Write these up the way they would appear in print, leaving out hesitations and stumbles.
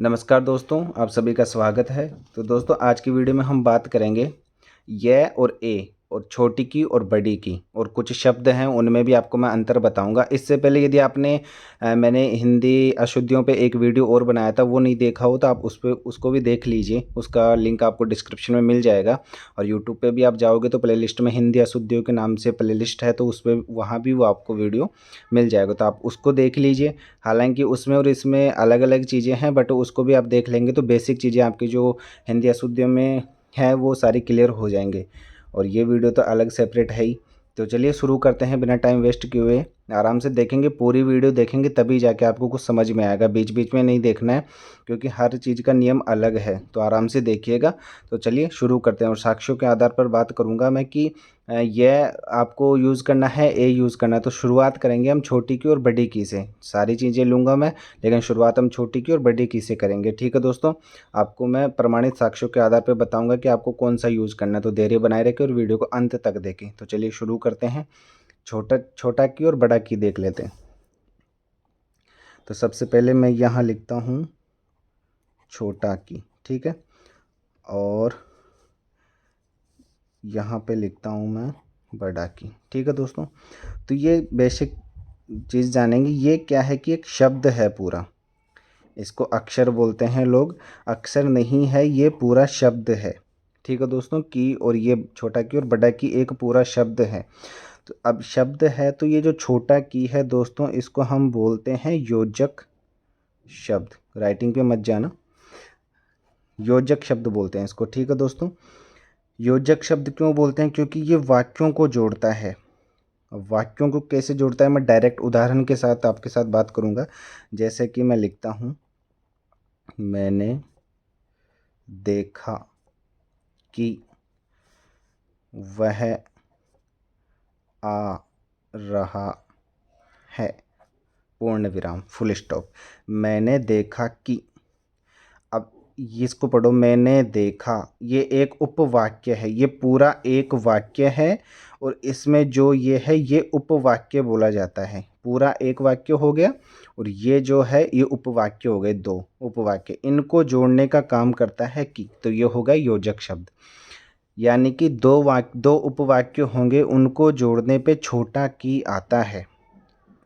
नमस्कार दोस्तों, आप सभी का स्वागत है। तो दोस्तों आज की वीडियो में हम बात करेंगे य और ए और छोटी की और बड़ी की और कुछ शब्द हैं उनमें भी आपको मैं अंतर बताऊंगा। इससे पहले यदि आपने मैंने हिंदी अशुद्धियों पे एक वीडियो और बनाया था, वो नहीं देखा हो तो आप उसको भी देख लीजिए। उसका लिंक आपको डिस्क्रिप्शन में मिल जाएगा। और यूट्यूब पे भी आप जाओगे तो प्लेलिस्ट में हिंदी अशुद्धियों के नाम से प्लेलिस्ट है, तो उस पर वहाँ भी वो आपको वीडियो मिल जाएगा, तो आप उसको देख लीजिए। हालांकि उसमें और इसमें अलग अलग चीज़ें हैं, बट उसको भी आप देख लेंगे तो बेसिक चीज़ें आपकी जो हिंदी अशुद्धियों में है वो सारी क्लियर हो जाएंगे। और ये वीडियो तो अलग सेपरेट है ही। तो चलिए शुरू करते हैं बिना टाइम वेस्ट किए हुए। आराम से देखेंगे, पूरी वीडियो देखेंगे तभी जाके आपको कुछ समझ में आएगा, बीच बीच में नहीं देखना है क्योंकि हर चीज़ का नियम अलग है। तो आराम से देखिएगा। तो चलिए शुरू करते हैं और साक्ष्यों के आधार पर बात करूँगा मैं कि यह आपको यूज़ करना है, ए यूज़ करना है। तो शुरुआत करेंगे हम छोटी की और बड़ी की से। सारी चीज़ें लूँगा मैं, लेकिन शुरुआत हम छोटी की और बड़ी की से करेंगे। ठीक है दोस्तों, आपको मैं प्रमाणित साक्ष्यों के आधार पर बताऊंगा कि आपको कौन सा यूज़ करना है। तो धैर्य बनाए रखें और वीडियो को अंत तक देखें। तो चलिए शुरू करते हैं। छोटा की और बड़ा की देख लेते हैं। तो सबसे पहले मैं यहाँ लिखता हूँ छोटा की, ठीक है, और यहाँ पे लिखता हूँ मैं बड़ा की। ठीक है दोस्तों, तो ये बेसिक चीज़ जानेंगे। ये क्या है कि एक शब्द है पूरा, इसको अक्षर बोलते हैं लोग, अक्षर नहीं है, ये पूरा शब्द है। ठीक है दोस्तों, की और ये छोटा की और बड़ा की एक पूरा शब्द है। तो अब शब्द है तो ये जो छोटा की है दोस्तों, इसको हम बोलते हैं योजक शब्द। राइटिंग पे मत जाना, योजक शब्द बोलते हैं इसको। ठीक है दोस्तों, योजक शब्द क्यों बोलते हैं? क्योंकि ये वाक्यों को जोड़ता है। अब वाक्यों को कैसे जोड़ता है मैं डायरेक्ट उदाहरण के साथ आपके साथ बात करूंगा। जैसे कि मैं लिखता हूँ, मैंने देखा कि वह आ रहा है, पूर्ण विराम, फुल स्टॉप। मैंने देखा कि, अब इसको पढ़ो, मैंने देखा, ये एक उपवाक्य है, ये पूरा एक वाक्य है और इसमें जो ये है ये उपवाक्य बोला जाता है। पूरा एक वाक्य हो गया और ये जो है ये उपवाक्य हो गए, दो उपवाक्य, इनको जोड़ने का काम करता है कि। तो ये होगा योजक शब्द। यानी कि दो उपवाक्य होंगे, उनको जोड़ने पे छोटा की आता है।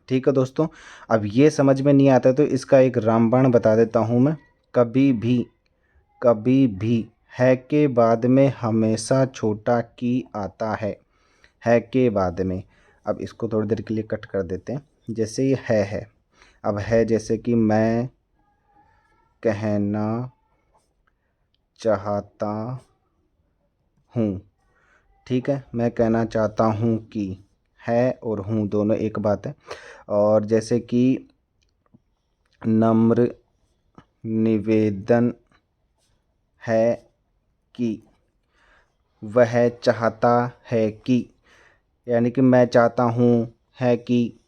ठीक है दोस्तों, अब ये समझ में नहीं आता तो इसका एक रामबाण बता देता हूँ मैं। कभी भी है के बाद में हमेशा छोटा की आता है के बाद में। अब इसको थोड़ी देर के लिए कट कर देते हैं। जैसे ये है, अब है जैसे कि मैं कहना चाहता हूँ। ठीक है, मैं कहना चाहता हूँ कि, है और हूँ दोनों एक बात है। और जैसे कि नम्र निवेदन है कि, वह चाहता है कि, यानी कि मैं चाहता हूँ है कि,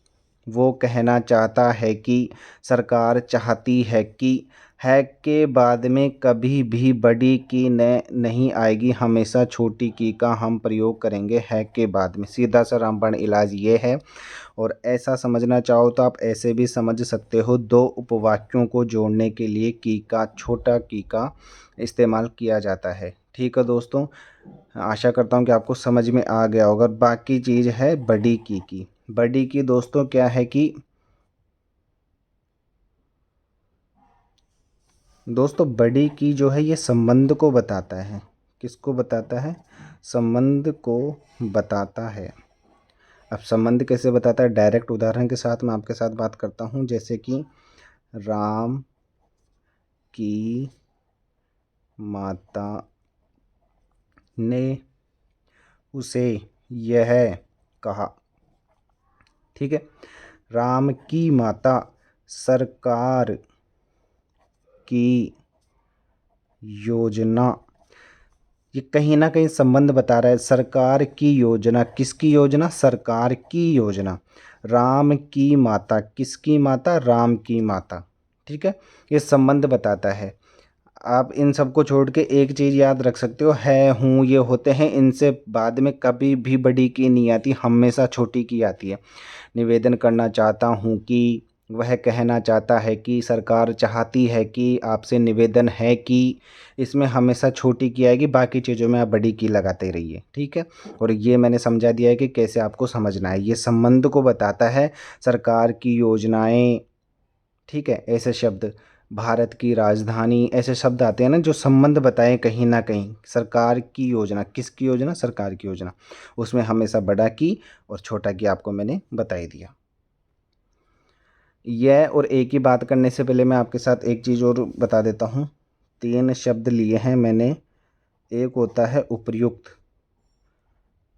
वो कहना चाहता है कि, सरकार चाहती है कि। है के बाद में कभी भी बड़ी की नहीं आएगी, हमेशा छोटी की का हम प्रयोग करेंगे है के बाद में। सीधा सा रामबाण इलाज ये है। और ऐसा समझना चाहो तो आप ऐसे भी समझ सकते हो, दो उपवाक्यों को जोड़ने के लिए की का, छोटा की का इस्तेमाल किया जाता है। ठीक है दोस्तों, आशा करता हूँ कि आपको समझ में आ गया होगा। बाकी चीज़ है बड़ी की। बड़ी की दोस्तों क्या है कि, दोस्तों बड़ी की जो है ये संबंध को बताता है। किसको बताता है? संबंध को बताता है। अब संबंध कैसे बताता है, डायरेक्ट उदाहरण के साथ मैं आपके साथ बात करता हूँ। जैसे कि राम की माता ने उसे यह कहा। ठीक है, राम की माता सरकार की योजना, ये कहीं ना कहीं संबंध बता रहा है। सरकार की योजना, किसकी योजना? सरकार की योजना। राम की माता, किसकी माता? राम की माता। ठीक है, ये संबंध बताता है। आप इन सबको छोड़ के एक चीज़ याद रख सकते हो, है हूँ ये होते हैं, इनसे बाद में कभी भी बड़ी की नहीं आती, हमेशा छोटी की आती है। निवेदन करना चाहता हूँ कि, वह कहना चाहता है कि, सरकार चाहती है कि, आपसे निवेदन है कि, इसमें हमेशा छोटी की आएगी, बाकी चीज़ों में आप बड़ी की लगाते रहिए। ठीक है, और ये मैंने समझा दिया है कि कैसे आपको समझना है। ये संबंध को बताता है, सरकार की योजनाएं, ठीक है, ऐसे शब्द, भारत की राजधानी, ऐसे शब्द आते हैं ना जो संबंध बताएं कहीं ना कहीं। सरकार की योजना, किसकी योजना? सरकार की योजना, उसमें हमेशा बड़ा की और छोटा की आपको मैंने बता ही दिया। यह और ए की बात करने से पहले मैं आपके साथ एक चीज़ और बता देता हूँ। 3 शब्द लिए हैं मैंने। एक होता है उपर्युक्त,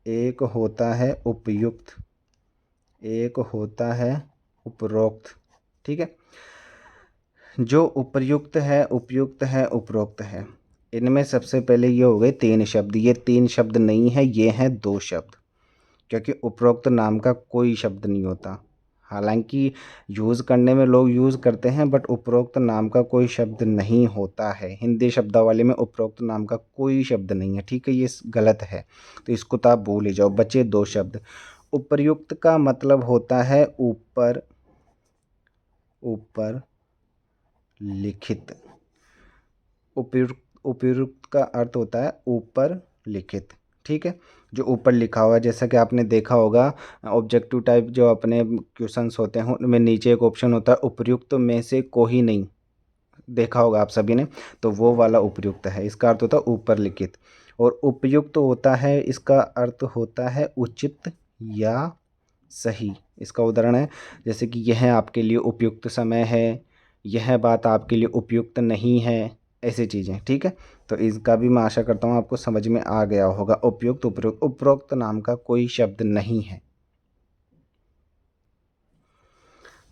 एक होता है उपयुक्त, एक होता है उपरोक्त। ठीक है, जो उपर्युक्त है, उपयुक्त है, उपरोक्त है, इनमें सबसे पहले ये हो गए 3 शब्द। ये 3 शब्द नहीं है, ये हैं 2 शब्द, क्योंकि उपरोक्त नाम का कोई शब्द नहीं होता। हालांकि यूज़ करने में लोग यूज़ करते हैं, बट उपरोक्त नाम का कोई शब्द नहीं होता है। हिंदी शब्दावली में उपरोक्त नाम का कोई शब्द नहीं है। ठीक है, ये गलत है, तो इसको तो आप भूल ही जाओ। बचे 2 शब्द। उपर्युक्त का मतलब होता है ऊपर, ऊपर लिखित। उपयुक्त का अर्थ होता है ऊपर लिखित। ठीक है, जो ऊपर लिखा हुआ है, जैसा कि आपने देखा होगा ऑब्जेक्टिव टाइप जो अपने क्वेश्चंस होते हैं उनमें नीचे एक ऑप्शन होता है उपयुक्त में से कोई नहीं, देखा होगा आप सभी ने, तो वो वाला उपयुक्त है। इसका अर्थ होता है ऊपर लिखित। और उपयुक्त होता है, इसका अर्थ होता है उचित या सही। इसका उदाहरण है, जैसे कि यह आपके लिए उपयुक्त समय है, यह बात आपके लिए उपयुक्त नहीं है, ऐसी चीज़ें। ठीक है, तो इसका भी मैं आशा करता हूँ आपको समझ में आ गया होगा। उपयुक्त, उपयुक्त, उपरोक्त नाम का कोई शब्द नहीं है।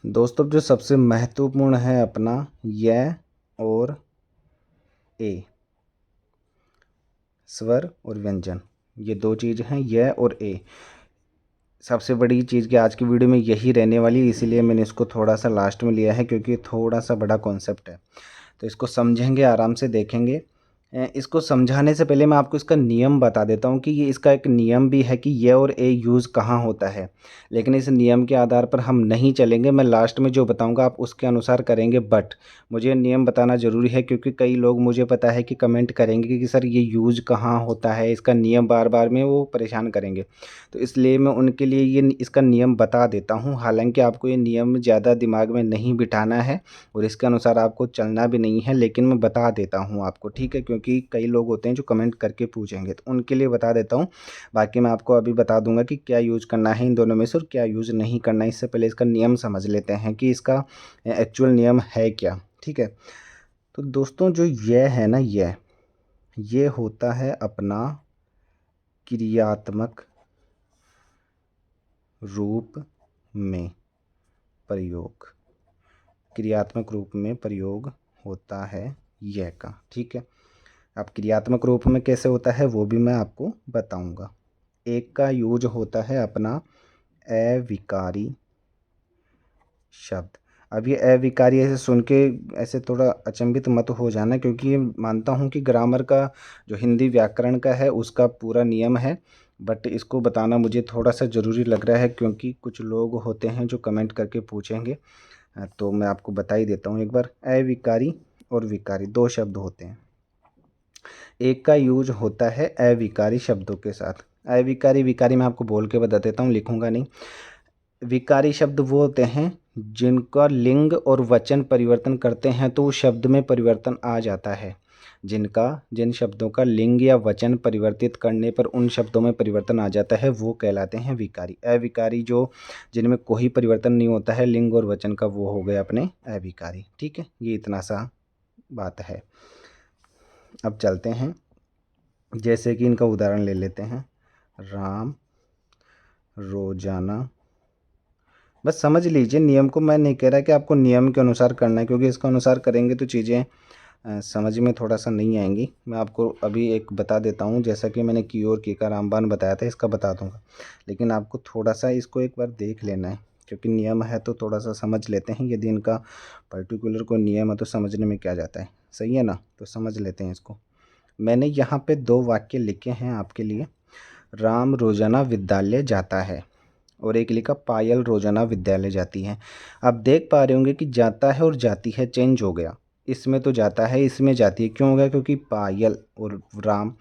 दोस्तों, जो सबसे महत्वपूर्ण है अपना य और ए, स्वर और व्यंजन, ये 2 चीज़ हैं, य और ए। सबसे बड़ी चीज़ कि आज की वीडियो में यही रहने वाली है, इसीलिए मैंने इसको थोड़ा सा लास्ट में लिया है, क्योंकि थोड़ा सा बड़ा कॉन्सेप्ट है। तो इसको समझेंगे, आराम से देखेंगे। इसको समझाने से पहले मैं आपको इसका नियम बता देता हूँ कि ये इसका एक नियम भी है कि ये और ए यूज़ कहाँ होता है, लेकिन इस नियम के आधार पर हम नहीं चलेंगे। मैं लास्ट में जो बताऊँगा आप उसके अनुसार करेंगे, बट मुझे नियम बताना ज़रूरी है, क्योंकि कई लोग, मुझे पता है कि कमेंट करेंगे कि सर ये यूज़ कहाँ होता है, इसका नियम बार बार में वो परेशान करेंगे। तो इसलिए मैं उनके लिए ये इसका नियम बता देता हूँ। हालांकि आपको ये नियम ज़्यादा दिमाग में नहीं बिठाना है और इसके अनुसार आपको चलना भी नहीं है, लेकिन मैं बता देता हूँ आपको। ठीक है, क्योंकि कई लोग होते हैं जो कमेंट करके पूछेंगे, तो उनके लिए बता देता हूँ। बाकी मैं आपको अभी बता दूंगा कि क्या यूज़ करना है इन दोनों में से और क्या यूज़ नहीं करना है। इससे पहले इसका नियम समझ लेते हैं कि इसका एक्चुअल नियम है क्या। ठीक है, तो दोस्तों जो यह है ना, ये होता है अपना क्रियात्मक रूप में प्रयोग, क्रियात्मक रूप में प्रयोग होता है यह का। ठीक है, अब क्रियात्मक रूप में कैसे होता है वो भी मैं आपको बताऊंगा। एक का यूज होता है अपना अविकारी शब्द। अब ये अविकारी ऐसे सुन के ऐसे थोड़ा अचंभित मत हो जाना, क्योंकि ये मानता हूँ कि ग्रामर का जो हिंदी व्याकरण का है उसका पूरा नियम है, बट इसको बताना मुझे थोड़ा सा ज़रूरी लग रहा है, क्योंकि कुछ लोग होते हैं जो कमेंट करके पूछेंगे। तो मैं आपको बता ही देता हूँ एक बार। अविकारी और विकारी 2 शब्द होते हैं। एक का यूज होता है अविकारी शब्दों के साथ। अविकारी विकारी मैं आपको बोल के बता देता हूँ, लिखूंगा नहीं। विकारी शब्द वो होते हैं जिनका लिंग और वचन परिवर्तन करते हैं तो उस शब्द में परिवर्तन आ जाता है। जिन शब्दों का लिंग या वचन परिवर्तित करने पर उन शब्दों में परिवर्तन आ जाता है वो कहलाते हैं विकारी। अविकारी जो जिनमें कोई परिवर्तन नहीं होता है लिंग और वचन का, वो हो गए अपने अविकारी। ठीक है, ये इतना सा बात है। अब चलते हैं, जैसे कि इनका उदाहरण ले लेते हैं। राम रोजाना, बस समझ लीजिए नियम को। मैं नहीं कह रहा कि आपको नियम के अनुसार करना है, क्योंकि इसके अनुसार करेंगे तो चीज़ें समझ में थोड़ा सा नहीं आएंगी। मैं आपको अभी एक बता देता हूँ, जैसा कि मैंने की और की का रामबाण बताया था, इसका बता दूंगा, लेकिन आपको थोड़ा सा इसको एक बार देख लेना है, क्योंकि नियम है तो थोड़ा सा समझ लेते हैं। यदि इनका पर्टिकुलर कोई नियम है तो समझने में क्या जाता है, सही है ना, तो समझ लेते हैं इसको। मैंने यहाँ पे 2 वाक्य लिखे हैं आपके लिए। राम रोजाना विद्यालय जाता है और एक लिखा पायल रोजाना विद्यालय जाती है। आप देख पा रहे होंगे कि जाता है और जाती है चेंज हो गया। इसमें तो जाता है, इसमें जाती है। क्यों हो गया? क्योंकि पायल और राम,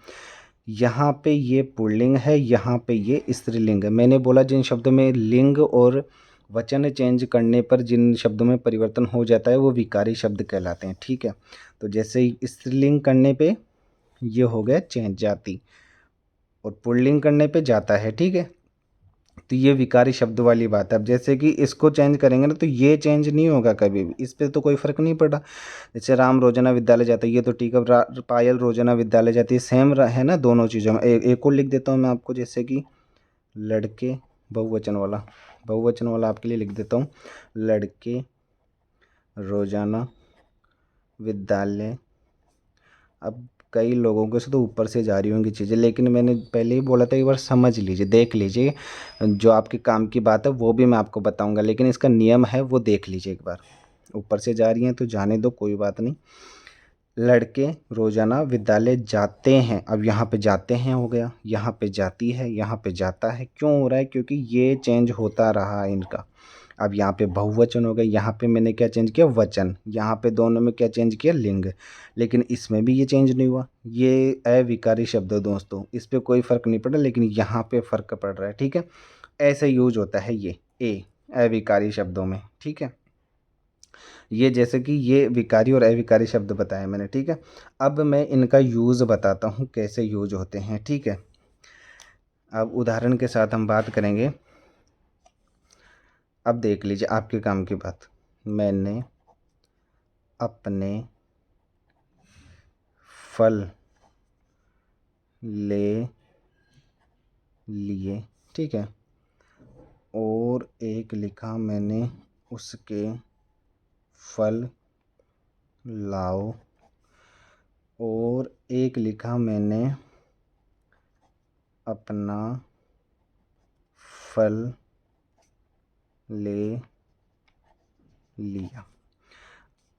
यहाँ पे ये पुल्लिंग है, यहाँ पे ये स्त्रीलिंग है। मैंने बोला जिन शब्दों में लिंग और वचन चेंज करने पर जिन शब्दों में परिवर्तन हो जाता है वो विकारी शब्द कहलाते हैं। ठीक है, तो जैसे ही स्त्रीलिंग करने पे ये हो गया चेंज जाती, और पुल्लिंग करने पे जाता है। ठीक है, तो ये विकारी शब्द वाली बात है। अब जैसे कि इसको चेंज करेंगे ना तो ये चेंज नहीं होगा कभी भी, इस पे तो कोई फर्क नहीं पड़ा। जैसे राम रोजाना विद्यालय जाता है, ये तो ठीक है। पायल रोजाना विद्यालय जाती है, सेम है ना दोनों चीज़ों में। एक और लिख देता हूँ मैं आपको, जैसे कि लड़के, बहुवचन वाला आपके लिए लिख देता हूँ। लड़के रोजाना विद्यालय। अब कई लोगों को से तो ऊपर से जा रही होंगी चीज़ें, लेकिन मैंने पहले ही बोला था एक बार समझ लीजिए, देख लीजिए। जो आपके काम की बात है वो भी मैं आपको बताऊंगा, लेकिन इसका नियम है वो देख लीजिए एक बार। ऊपर से जा रही हैं तो जाने दो, कोई बात नहीं। लड़के रोजाना विद्यालय जाते हैं, अब यहाँ पे जाते हैं हो गया, यहाँ पे जाती है, यहाँ पे जाता है। क्यों हो रहा है? क्योंकि ये चेंज होता रहा है इनका। अब यहाँ पे बहुवचन हो गया, यहाँ पे मैंने क्या चेंज किया? वचन। यहाँ पे दोनों में क्या चेंज किया? लिंग। लेकिन इसमें भी ये चेंज नहीं हुआ। ये अविकारी शब्द है दोस्तों, इस पे कोई फर्क नहीं पड़ा, लेकिन यहाँ पे फर्क पड़ रहा है। ठीक है, ऐसे यूज होता है ये ए अविकारी शब्दों में। ठीक है, ये जैसे कि ये विकारी और अविकारी शब्द बताए मैंने। ठीक है, अब मैं इनका यूज़ बताता हूँ कैसे यूज होते हैं। ठीक है, अब उदाहरण के साथ हम बात करेंगे। अब देख लीजिए आपके काम की बात। मैंने अपने फल ले लिए। ठीक है, और एक लिखा मैंने उसके फल लाओ, और एक लिखा मैंने अपना फल ले लिया।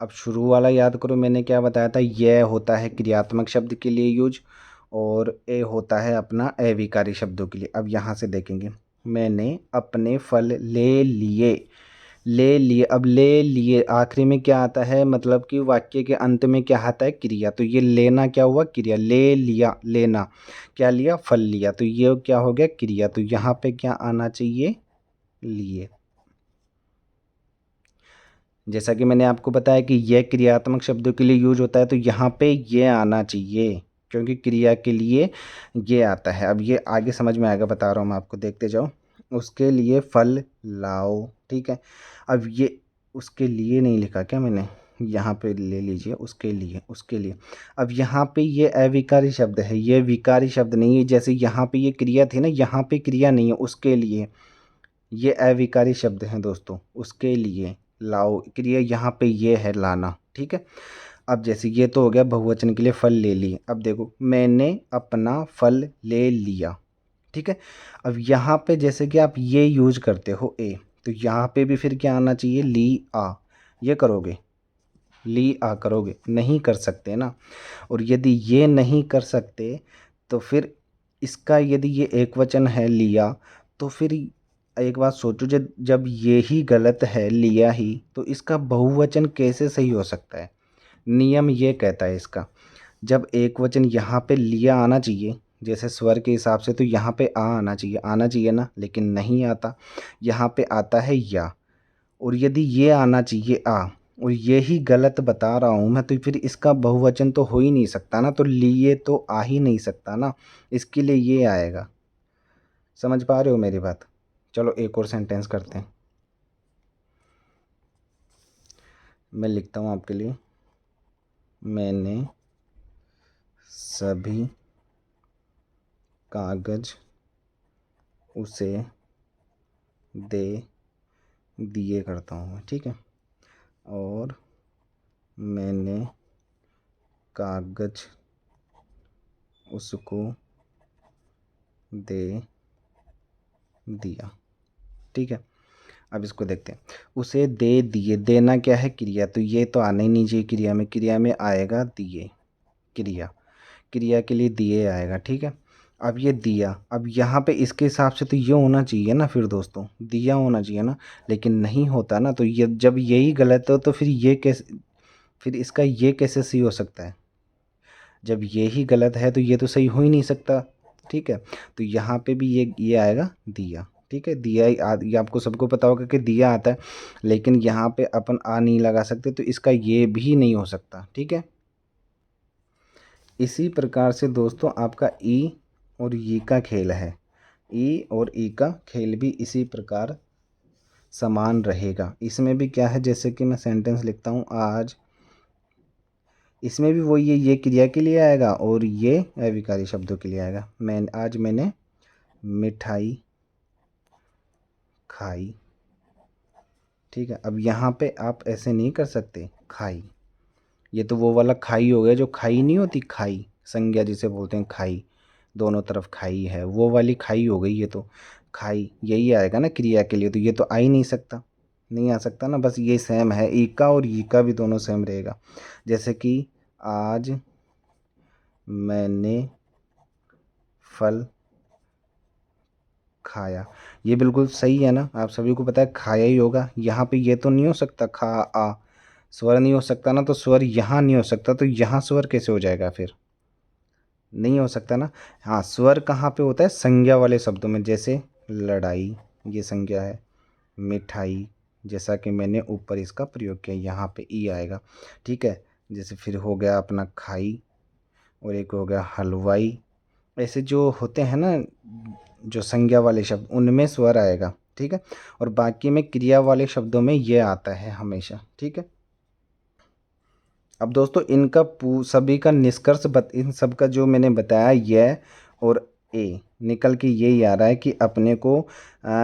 अब शुरू वाला याद करो, मैंने क्या बताया था? यह होता है क्रियात्मक शब्द के लिए यूज, और ए होता है अपना अविकारी शब्दों के लिए। अब यहाँ से देखेंगे, मैंने अपने फल ले लिए। ले लिए, अब ले लिए आखिरी में क्या आता है? मतलब कि वाक्य के अंत में क्या आता है? क्रिया। तो ये लेना क्या हुआ? क्रिया। ले लिया, लेना। क्या लिया? फल लिया। तो ये क्या हो गया? क्रिया। तो यहाँ पे क्या आना चाहिए? लिए। जैसा कि मैंने आपको बताया कि यह क्रियात्मक शब्दों के लिए यूज होता है, तो यहाँ पे ये आना चाहिए, क्योंकि क्रिया के लिए ये आता है। अब ये आगे समझ में आएगा, बता रहा हूँ मैं आपको, देखते जाओ। उसके लिए फल लाओ। ठीक है, अब ये उसके लिए नहीं लिखा क्या मैंने? यहाँ पे ले लीजिए, उसके लिए, उसके लिए। अब यहाँ पे ये अविकारी शब्द है, ये विकारी शब्द नहीं है। जैसे यहाँ पे ये क्रिया थी ना, यहाँ पे क्रिया नहीं है, उसके लिए। ये अविकारी शब्द हैं दोस्तों, उसके लिए। लाओ क्रिया, यहाँ पे ये है लाना। ठीक है, अब जैसे ये तो हो गया बहुवचन के लिए फल ले लिए। अब देखो, मैंने अपना फल ले लिया। ठीक है, अब यहाँ पे जैसे कि आप ये यूज करते हो ए, तो यहाँ पे भी फिर क्या आना चाहिए? ली आ। ये करोगे? ली आ करोगे? नहीं कर सकते ना। और यदि ये नहीं कर सकते तो फिर इसका, यदि ये एक वचन है लिया, तो फिर एक बात सोचो, जब जब ये ही गलत है लिया ही, तो इसका बहुवचन कैसे सही हो सकता है? नियम ये कहता है इसका, जब एक वचन यहाँ पे लिया आना चाहिए, जैसे स्वर के हिसाब से, तो यहाँ पे आ आना चाहिए, आना चाहिए ना, लेकिन नहीं आता। यहाँ पे आता है या। और यदि ये आना चाहिए आ, और ये ही गलत बता रहा हूँ मैं, तो फिर इसका बहुवचन तो हो ही नहीं सकता ना, तो लिए तो आ ही नहीं सकता ना, इसके लिए ये आएगा। समझ पा रहे हो मेरी बात? चलो एक और सेंटेंस करते हैं। मैं लिखता हूँ आपके लिए। मैंने सभी कागज उसे दे दिए करता हूँ, ठीक है। और मैंने कागज उसको दे दिया, ठीक है। अब इसको देखते हैं, उसे दे दिए। देना क्या है? क्रिया। तो ये तो आना ही नहीं चाहिए क्रिया में। क्रिया में आएगा दिए, क्रिया। क्रिया के लिए दिए आएगा, ठीक है। अब ये दिया, अब यहाँ पे इसके हिसाब से तो ये होना चाहिए ना, फिर दोस्तों दिया होना चाहिए ना, लेकिन नहीं होता ना। तो ये जब यही गलत हो तो फिर ये कैसे, फिर इसका ये कैसे सही हो सकता है? जब ये ही गलत है तो ये तो सही हो ही नहीं सकता। ठीक है, तो यहाँ पे भी ये आएगा दिया। ठीक है, दिया ये आपको सबको पता होगा कि दिया आता है, लेकिन यहाँ पे अपन आ नहीं लगा सकते, तो इसका ये भी नहीं हो सकता। ठीक है, इसी प्रकार से दोस्तों आपका ई और ई का खेल है। ई और ई का खेल भी इसी प्रकार समान रहेगा। इसमें भी क्या है, जैसे कि मैं सेंटेंस लिखता हूँ आज, इसमें भी वही है, ये क्रिया के लिए आएगा और ये अविकारी शब्दों के लिए आएगा। आज मैंने मिठाई खाई। ठीक है, अब यहाँ पे आप ऐसे नहीं कर सकते खाई, ये तो वो वाला खाई हो गया जो खाई नहीं होती, खाई संज्ञा जिसे बोलते हैं, खाई दोनों तरफ खाई है, वो वाली खाई हो गई। ये तो खाई यही आएगा ना क्रिया के लिए, तो ये तो आ ही नहीं सकता, नहीं आ सकता ना। बस ये सेम है, ई का और ई का भी दोनों सेम रहेगा। जैसे कि आज मैंने फल खाया, ये बिल्कुल सही है ना, आप सभी को पता है खाया ही होगा। यहाँ पे ये तो नहीं हो सकता खा आ, स्वर नहीं हो सकता ना, तो स्वर यहाँ नहीं हो सकता, तो यहाँ स्वर कैसे हो जाएगा फिर? नहीं हो सकता ना। हाँ, स्वर कहाँ पे होता है? संज्ञा वाले शब्दों में, जैसे लड़ाई ये संज्ञा है, मिठाई जैसा कि मैंने ऊपर इसका प्रयोग किया, यहाँ पे ई आएगा। ठीक है, जैसे फिर हो गया अपना खाई, और एक हो गया हलवाई। ऐसे जो होते हैं ना, जो संज्ञा वाले शब्द, उनमें स्वर आएगा। ठीक है, और बाकी में क्रिया वाले शब्दों में ये आता है हमेशा। ठीक है, अब दोस्तों इनका सभी का निष्कर्ष इन सब का जो मैंने बताया, ये और ए निकल के यही आ रहा है कि अपने को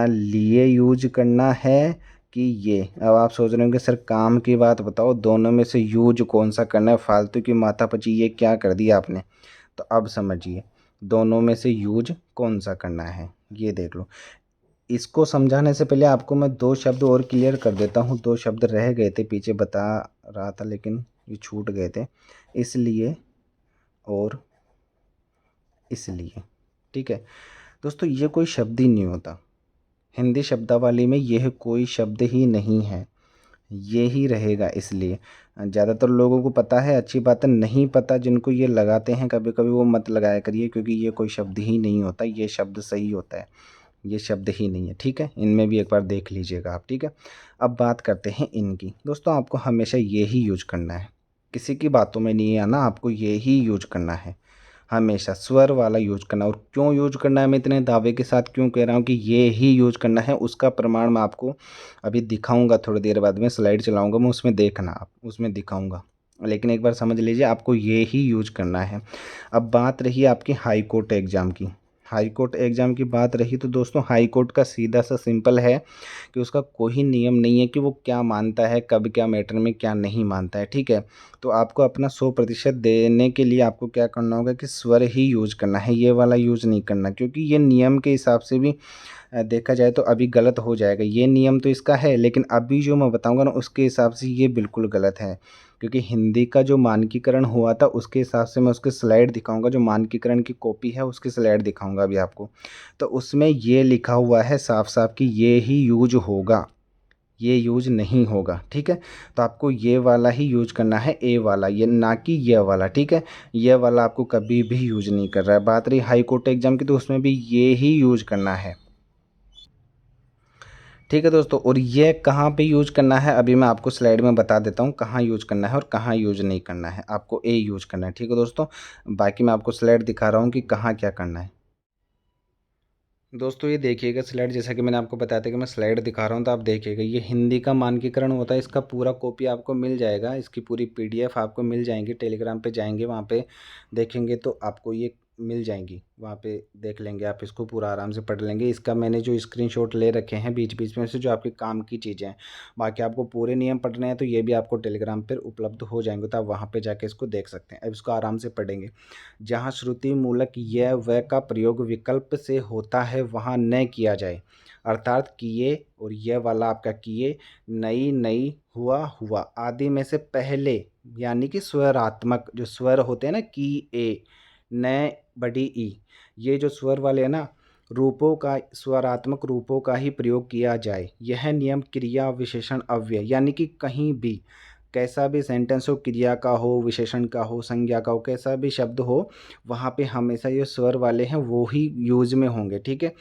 लिए यूज करना है कि ये। अब आप सोच रहे होंगे सर काम की बात बताओ, दोनों में से यूज कौन सा करना है, फालतू की माथापच्ची ये क्या कर दिया आपने। तो अब समझिए दोनों में से यूज कौन सा करना है, ये देख लो। इसको समझाने से पहले आपको मैं दो शब्द और क्लियर कर देता हूँ। दो शब्द रह गए थे, पीछे बता रहा था लेकिन ये छूट गए थे, इसलिए और इसलिए। ठीक है दोस्तों, ये कोई शब्द ही नहीं होता हिंदी शब्दावली में, यह कोई शब्द ही नहीं है, ये ही रहेगा। इसलिए ज़्यादातर लोगों को पता है, अच्छी बात है। नहीं पता जिनको ये लगाते हैं कभी कभी, वो मत लगाया करिए, क्योंकि ये कोई शब्द ही नहीं होता, ये शब्द सही होता है, ये शब्द ही नहीं है। ठीक है, इनमें भी एक बार देख लीजिएगा आप। ठीक है, अब बात करते हैं इनकी। दोस्तों आपको हमेशा ये ही यूज करना है, किसी की बातों में नहीं आना, आपको ये ही यूज करना है, हमेशा स्वर वाला यूज करना। और क्यों यूज करना है, मैं इतने दावे के साथ क्यों कह रहा हूँ कि ये ही यूज करना है, उसका प्रमाण मैं आपको अभी दिखाऊंगा, थोड़ी देर बाद में स्लाइड चलाऊंगा मैं, उसमें देखना आप, उसमें दिखाऊंगा। लेकिन एक बार समझ लीजिए आपको ये ही यूज करना है। अब बात रही आपकी हाई कोर्ट एग्ज़ाम की। हाई कोर्ट एग्ज़ाम की बात रही तो दोस्तों हाई कोर्ट का सीधा सा सिंपल है कि उसका कोई नियम नहीं है कि वो क्या मानता है, कब क्या मैटर में क्या नहीं मानता है। ठीक है, तो आपको अपना 100% देने के लिए आपको क्या करना होगा कि स्वर ही यूज करना है, ये वाला यूज नहीं करना, क्योंकि ये नियम के हिसाब से भी देखा जाए तो अभी गलत हो जाएगा। ये नियम तो इसका है, लेकिन अभी जो मैं बताऊंगा ना उसके हिसाब से ये बिल्कुल गलत है, क्योंकि हिंदी का जो मानकीकरण हुआ था उसके हिसाब से मैं उसके स्लाइड दिखाऊंगा, जो मानकीकरण की कॉपी है उसकी स्लाइड दिखाऊंगा अभी आपको। तो उसमें ये लिखा हुआ है साफ साफ कि ये ही यूज होगा, ये यूज नहीं होगा। ठीक है, तो आपको ये वाला ही यूज करना है, ए वाला, ये ना कि ये वाला। ठीक है, ये वाला आपको कभी भी यूज नहीं कर रहा है। बात रही हाई कोर्ट एग्जाम की, तो उसमें भी ये ही यूज करना है। ठीक है दोस्तों, और ये कहाँ पे यूज करना है अभी मैं आपको स्लाइड में बता देता हूँ, कहाँ यूज करना है और कहाँ यूज नहीं करना है। आपको ए यूज करना है। ठीक है दोस्तों, बाकी मैं आपको स्लाइड दिखा रहा हूँ कि कहाँ क्या करना है। दोस्तों ये देखिएगा स्लाइड, जैसा कि मैंने आपको बताया था कि मैं स्लाइड दिखा रहा हूँ, तो आप देखिएगा ये हिंदी का मानकीकरण होता है, इसका पूरा कॉपी आपको मिल जाएगा, इसकी पूरी पीडीएफ आपको मिल जाएंगी। टेलीग्राम पे जाएंगे, वहाँ पे देखेंगे तो आपको ये मिल जाएंगी, वहाँ पे देख लेंगे आप, इसको पूरा आराम से पढ़ लेंगे। इसका मैंने जो स्क्रीनशॉट ले रखे हैं बीच बीच में से, जो आपके काम की चीज़ें हैं। बाकी आपको पूरे नियम पढ़ने हैं तो ये भी आपको टेलीग्राम पर उपलब्ध हो जाएंगे, तो आप वहाँ पर जाके इसको देख सकते हैं। अब इसको आराम से पढ़ेंगे। जहाँ श्रुति मूलक यह वह का प्रयोग विकल्प से होता है वहाँ न किया जाए, अर्थात किए और यह वाला आपका किए, नई नई, हुआ हुआ आदि में से पहले, यानी कि स्वरात्मक जो स्वर होते हैं ना, की ए, न बड़ी ई। ये जो स्वर वाले हैं ना, रूपों का, स्वरात्मक रूपों का ही प्रयोग किया जाए। यह नियम क्रिया विशेषण अव्यय, यानी कि कहीं भी कैसा भी सेंटेंस हो, क्रिया का हो, विशेषण का हो, संज्ञा का हो, कैसा भी शब्द हो, वहाँ पे हमेशा ये स्वर वाले हैं वो ही यूज में होंगे। ठीक है।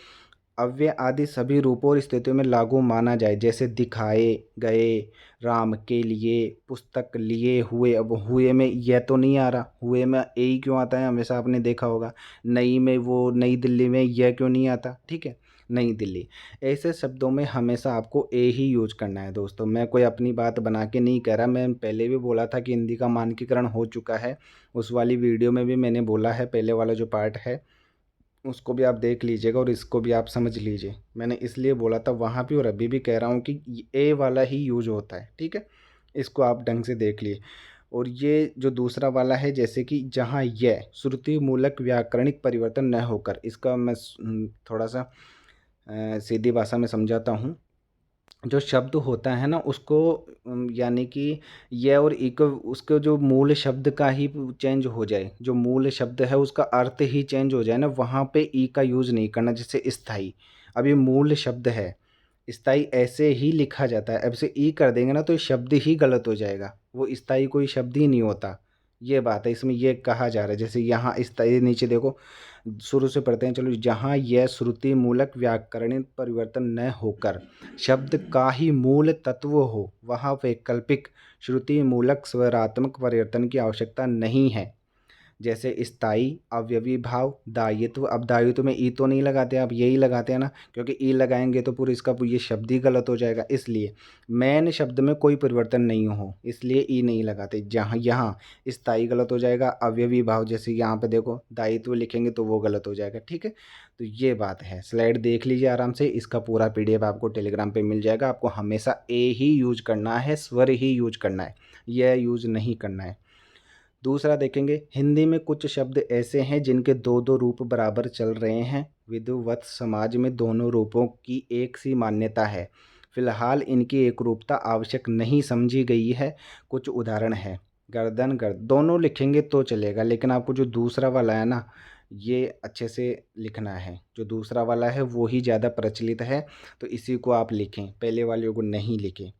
अव्यय आदि सभी रूपों और स्थितियों में लागू माना जाए, जैसे दिखाए गए, राम के लिए, पुस्तक लिए हुए। अब हुए में यह तो नहीं आ रहा, हुए में ए ही क्यों आता है, हमेशा आपने देखा होगा। नई में, वो नई दिल्ली में यह क्यों नहीं आता। ठीक है, नई दिल्ली। ऐसे शब्दों में हमेशा आपको ए ही यूज करना है दोस्तों। मैं कोई अपनी बात बना के नहीं कह रहा, मैं पहले भी बोला था कि हिंदी का मानकीकरण हो चुका है। उस वाली वीडियो में भी मैंने बोला है, पहले वाला जो पार्ट है उसको भी आप देख लीजिएगा और इसको भी आप समझ लीजिए। मैंने इसलिए बोला था वहाँ भी और अभी भी कह रहा हूँ कि ए वाला ही यूज होता है। ठीक है, इसको आप ढंग से देख लिए। और ये जो दूसरा वाला है, जैसे कि जहाँ यह श्रुति मूलक व्याकरणिक परिवर्तन न होकर, इसका मैं थोड़ा सा सीधी भाषा में समझाता हूँ। जो शब्द होता है ना उसको यानी कि ये और एक उसके जो मूल शब्द का ही चेंज हो जाए, जो मूल शब्द है उसका अर्थ ही चेंज हो जाए ना, वहाँ पे ई का यूज़ नहीं करना। जैसे स्थाई, अब ये मूल शब्द है, स्थाई ऐसे ही लिखा जाता है। अब से ई कर देंगे ना तो ये शब्द ही गलत हो जाएगा, वो स्थाई कोई शब्द ही नहीं होता। ये बात है, इसमें ये कहा जा रहा है। जैसे यहाँ स्थाई, नीचे देखो, शुरू से पढ़ते हैं चलो। जहाँ यह श्रुति मूलक व्याकरणिक परिवर्तन न होकर शब्द का ही मूल तत्व हो, वहाँ वैकल्पिक श्रुति मूलक स्वरात्मक परिवर्तन की आवश्यकता नहीं है। जैसे स्थाई, अवयवी भाव, दायित्व। अब दायित्व में ई तो नहीं लगाते, आप यही लगाते हैं ना, क्योंकि ई लगाएंगे तो पूरा इसका ये शब्द ही गलत हो जाएगा। इसलिए मेन शब्द में कोई परिवर्तन नहीं हो, इसलिए ई नहीं लगाते। जहाँ यहाँ स्थाई गलत हो जाएगा, अवयवी भाव जैसे यहाँ पे देखो दायित्व लिखेंगे तो वो गलत हो जाएगा। ठीक है, तो ये बात है। स्लाइड देख लीजिए आराम से, इसका पूरा पीडीएफ आपको टेलीग्राम पे मिल जाएगा। आपको हमेशा ए ही यूज करना है, स्वर ही यूज करना है, यह यूज नहीं करना है। दूसरा देखेंगे, हिंदी में कुछ शब्द ऐसे हैं जिनके दो दो रूप बराबर चल रहे हैं। विधिवत समाज में दोनों रूपों की एक सी मान्यता है। फिलहाल इनकी एकरूपता आवश्यक नहीं समझी गई है। कुछ उदाहरण है, गर्दन गर्द, दोनों लिखेंगे तो चलेगा, लेकिन आपको जो दूसरा वाला है ना, ये अच्छे से लिखना है। जो दूसरा वाला है वो ही ज़्यादा प्रचलित है, तो इसी को आप लिखें, पहले वाले को नहीं लिखें।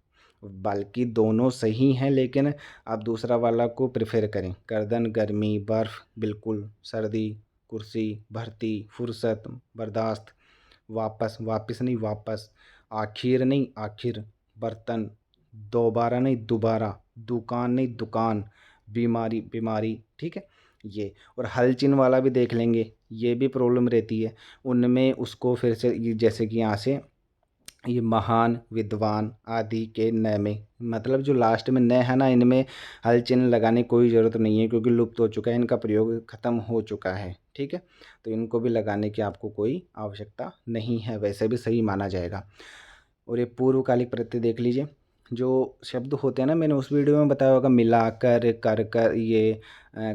बल्कि दोनों सही हैं, लेकिन आप दूसरा वाला को प्रेफर करें। गर्दन गर्मी, बर्फ़, बिल्कुल सर्दी, कुर्सी, भर्ती, फुर्सत, बर्दाश्त, वापस, वापस नहीं वापस, आखिर नहीं आखिर, बर्तन, दोबारा नहीं दोबारा, दुकान नहीं दुकान, बीमारी बीमारी। ठीक है, ये। और हलचिन वाला भी देख लेंगे, ये भी प्रॉब्लम रहती है उनमें। उसको फिर से जैसे कि यहाँ से ये महान, विद्वान आदि के न में, मतलब जो लास्ट में न है ना, इनमें हल चिन्ह लगाने की कोई ज़रूरत नहीं है, क्योंकि लुप्त हो चुका है, इनका प्रयोग ख़त्म हो चुका है। ठीक है, तो इनको भी लगाने की आपको कोई आवश्यकता नहीं है, वैसे भी सही माना जाएगा। और ये पूर्वकालिक प्रत्यय देख लीजिए। जो शब्द होते हैं ना, मैंने उस वीडियो में बताया होगा, मिलाकर, कर कर, ये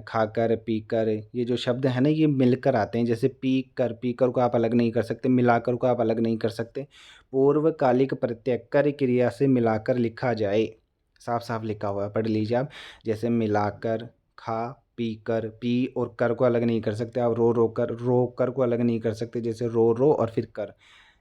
खाकर, पीकर, ये जो शब्द है ना ये मिलकर आते हैं। जैसे पीकर, पीकर को आप अलग नहीं कर सकते, मिलाकर को आप अलग नहीं कर सकते। पूर्वकालिक प्रत्यय कर क्रिया से मिलाकर लिखा जाए, साफ साफ लिखा हुआ है, पढ़ लीजिए आप। जैसे मिलाकर, खा, पी कर, पी और कर को अलग नहीं कर सकते आप। रो कर को अलग नहीं कर सकते, जैसे रो और फिर कर,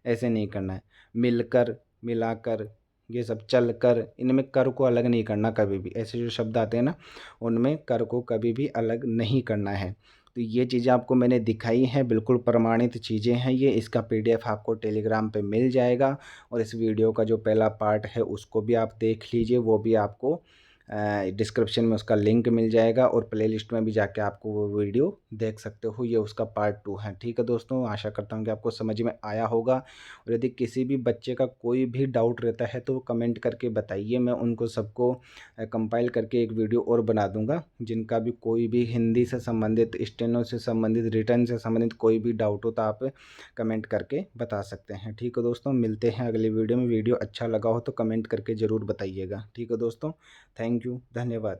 ऐसे नहीं करना है। मिलकर, मिलाकर, ये सब। चल कर, इनमें कर को अलग नहीं करना कभी भी। ऐसे जो शब्द आते हैं ना, उनमें कर को कभी भी अलग नहीं करना है। तो ये चीज़ें आपको मैंने दिखाई हैं, बिल्कुल प्रमाणित चीज़ें हैं ये। इसका पीडीएफ आपको टेलीग्राम पे मिल जाएगा। और इस वीडियो का जो पहला पार्ट है उसको भी आप देख लीजिए, वो भी आपको डिस्क्रिप्शन में उसका लिंक मिल जाएगा। और प्ले लिस्ट में भी जाके आपको वो वीडियो देख सकते हो, ये उसका पार्ट 2 है। ठीक है दोस्तों, आशा करता हूँ कि आपको समझ में आया होगा। और यदि किसी भी बच्चे का कोई भी डाउट रहता है तो कमेंट करके बताइए, मैं उनको सबको कंपाइल करके एक वीडियो और बना दूंगा। जिनका भी कोई भी हिंदी से संबंधित, स्टेनो से संबंधित, रिटर्न से संबंधित कोई भी डाउट हो तो आप कमेंट करके बता सकते हैं। ठीक है दोस्तों, मिलते हैं अगली वीडियो में। वीडियो अच्छा लगा हो तो कमेंट करके ज़रूर बताइएगा। ठीक है दोस्तों, थैंक यू, धन्यवाद।